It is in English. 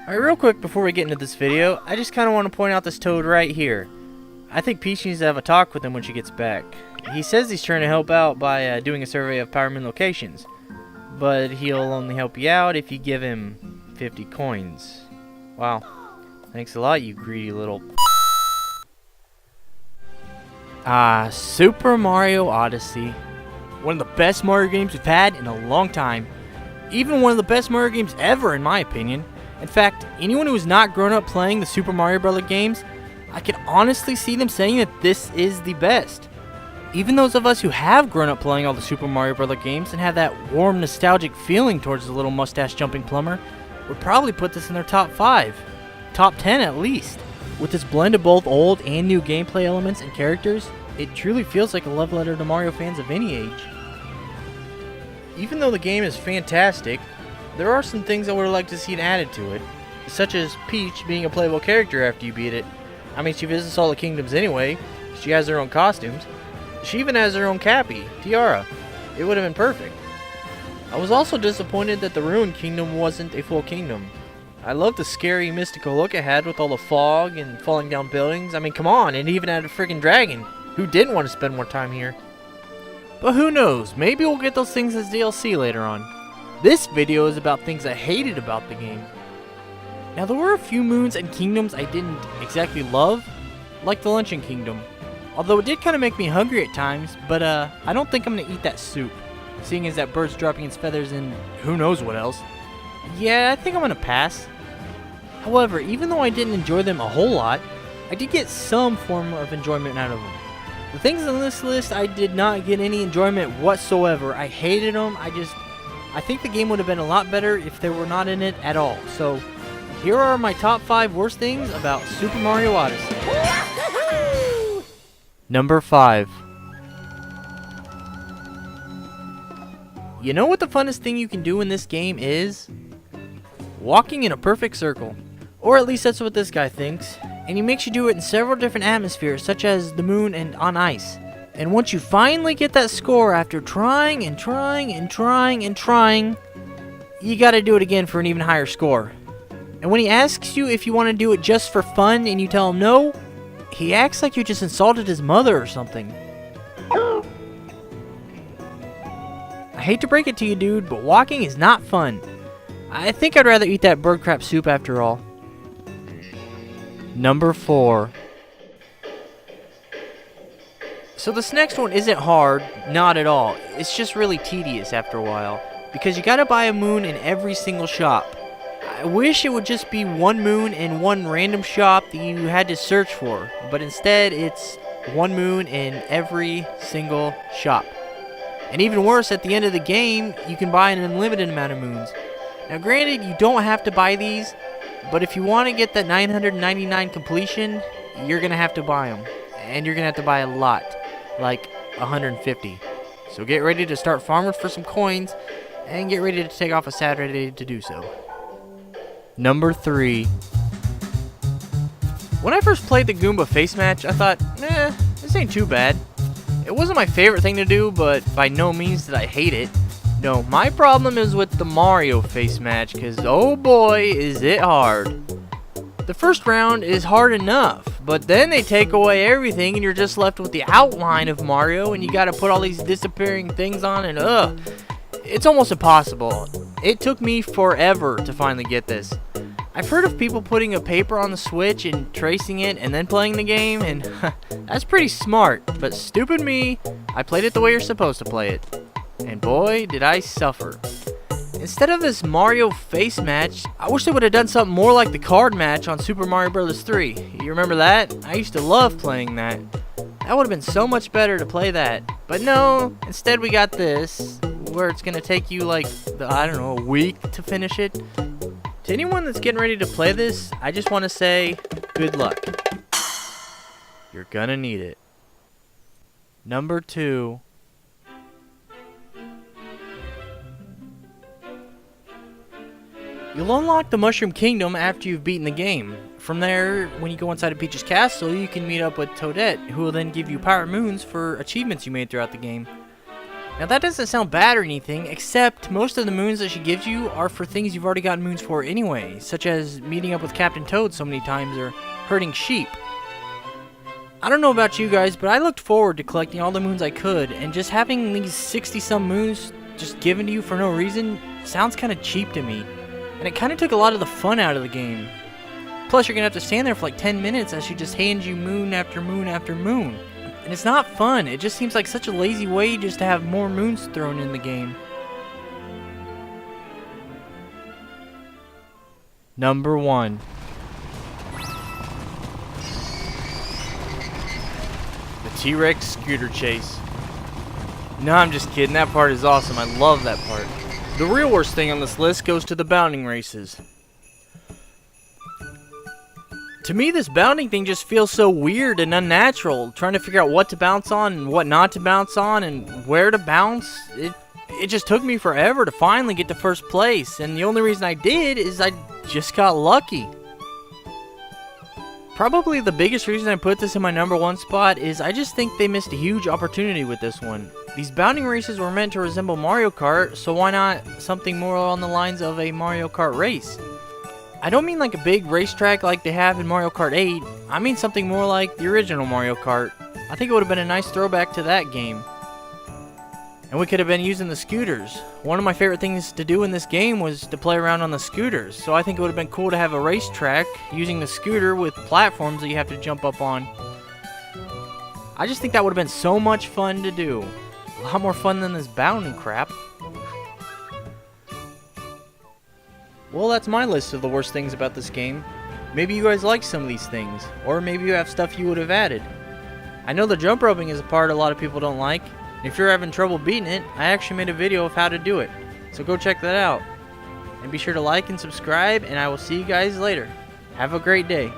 Alright, real quick before we get into this video, I just kind of want to point out this Toad right here. I think Peach needs to have a talk with him when she gets back. He says he's trying to help out by doing a survey of Power Moon locations, but he'll only help you out if you give him 50 coins. Wow. Thanks a lot, you greedy little... Super Mario Odyssey. One of the best Mario games we've had in a long time. Even one of the best Mario games ever, in my opinion. In fact, anyone who has not grown up playing the Super Mario Bros. Games, I can honestly see them saying that this is the best. Even those of us who have grown up playing all the Super Mario Bros. Games and have that warm, nostalgic feeling towards the little mustache-jumping plumber would probably put this in their top 5. Top 10 at least. With this blend of both old and new gameplay elements and characters, it truly feels like a love letter to Mario fans of any age. Even though the game is fantastic, there are some things I would have liked to see added to it, such as Peach being a playable character after you beat it. I mean, she visits all the kingdoms anyway, she has her own costumes, she even has her own cappy, tiara. It would have been perfect. I was also disappointed that the Ruined Kingdom wasn't a full kingdom. I love the scary, mystical look it had with all the fog and falling down buildings. I mean, come on, it even had a freaking dragon. Who didn't want to spend more time here? But who knows, maybe we'll get those things as DLC later on. This video is about things I hated about the game. Now, there were a few moons and kingdoms I didn't exactly love, like the Luncheon Kingdom. Although it did kind of make me hungry at times, but I don't think I'm going to eat that soup, seeing as that bird's dropping its feathers and who knows what else. Yeah, I think I'm going to pass. However, even though I didn't enjoy them a whole lot, I did get some form of enjoyment out of them. The things on this list, I did not get any enjoyment whatsoever. I hated them. I think the game would have been a lot better if they were not in it at all. So, here are my top 5 worst things about Super Mario Odyssey. Number 5. You know what the funnest thing you can do in this game is? Walking in a perfect circle. Or at least that's what this guy thinks. And he makes you do it in several different atmospheres, such as the moon and on ice. And once you finally get that score after trying and trying and trying and trying, you gotta do it again for an even higher score. And when he asks you if you want to do it just for fun and you tell him no, he acts like you just insulted his mother or something. I hate to break it to you, dude, but walking is not fun. I think I'd rather eat that bird crap soup after all. Number 4. So this next one isn't hard, not at all. It's just really tedious after a while, because you gotta buy a moon in every single shop. I wish it would just be one moon in one random shop that you had to search for, but instead it's one moon in every single shop. And even worse, at the end of the game, you can buy an unlimited amount of moons. Now granted, you don't have to buy these, but if you want to get that 999 completion, you're going to have to buy them. And you're going to have to buy a lot, like 150. So get ready to start farming for some coins, and get ready to take off a Saturday to do so. Number 3. When I first played the Goomba face match, I thought, this ain't too bad. It wasn't my favorite thing to do, but by no means did I hate it. No, my problem is with the Mario face match, because oh boy, is it hard. The first round is hard enough, but then they take away everything and you're just left with the outline of Mario and you gotta put all these disappearing things on and it's almost impossible. It took me forever to finally get this. I've heard of people putting a paper on the Switch and tracing it and then playing the game, and that's pretty smart, but stupid me, I played it the way you're supposed to play it. And boy, did I suffer. Instead of this Mario face match, I wish they would have done something more like the card match on Super Mario Bros. 3. You remember that? I used to love playing that. That would have been so much better to play that. But no, instead we got this, where it's going to take you like, a week to finish it. To anyone that's getting ready to play this, I just want to say, good luck. You're gonna need it. Number 2. You'll unlock the Mushroom Kingdom after you've beaten the game. From there, when you go inside of Peach's castle, you can meet up with Toadette, who will then give you Power Moons for achievements you made throughout the game. Now that doesn't sound bad or anything, except most of the moons that she gives you are for things you've already gotten moons for anyway, such as meeting up with Captain Toad so many times or herding sheep. I don't know about you guys, but I looked forward to collecting all the moons I could, and just having these 60-some moons just given to you for no reason sounds kind of cheap to me, and it kind of took a lot of the fun out of the game. Plus, you're going to have to stand there for like 10 minutes as she just hands you moon after moon after moon. And it's not fun. It just seems like such a lazy way just to have more moons thrown in the game. Number 1. The T-Rex scooter chase. No, I'm just kidding. That part is awesome. I love that part. The real worst thing on this list goes to the bounding races. To me, this bounding thing just feels so weird and unnatural. Trying to figure out what to bounce on and what not to bounce on and where to bounce. It just took me forever to finally get to first place. And the only reason I did is I just got lucky. Probably the biggest reason I put this in my number 1 spot is I just think they missed a huge opportunity with this one. These bounding races were meant to resemble Mario Kart, so why not something more along the lines of a Mario Kart race? I don't mean like a big racetrack like they have in Mario Kart 8, I mean something more like the original Mario Kart. I think it would have been a nice throwback to that game. And we could have been using the scooters. One of my favorite things to do in this game was to play around on the scooters, so I think it would have been cool to have a racetrack using the scooter with platforms that you have to jump up on. I just think that would have been so much fun to do. A lot more fun than this bounding crap. Well, that's my list of the worst things about this game. Maybe you guys like some of these things, or maybe you have stuff you would have added. I know the jump roping is a part a lot of people don't like. If you're having trouble beating it, I actually made a video of how to do it, so go check that out. And be sure to like and subscribe, and I will see you guys later. Have a great day.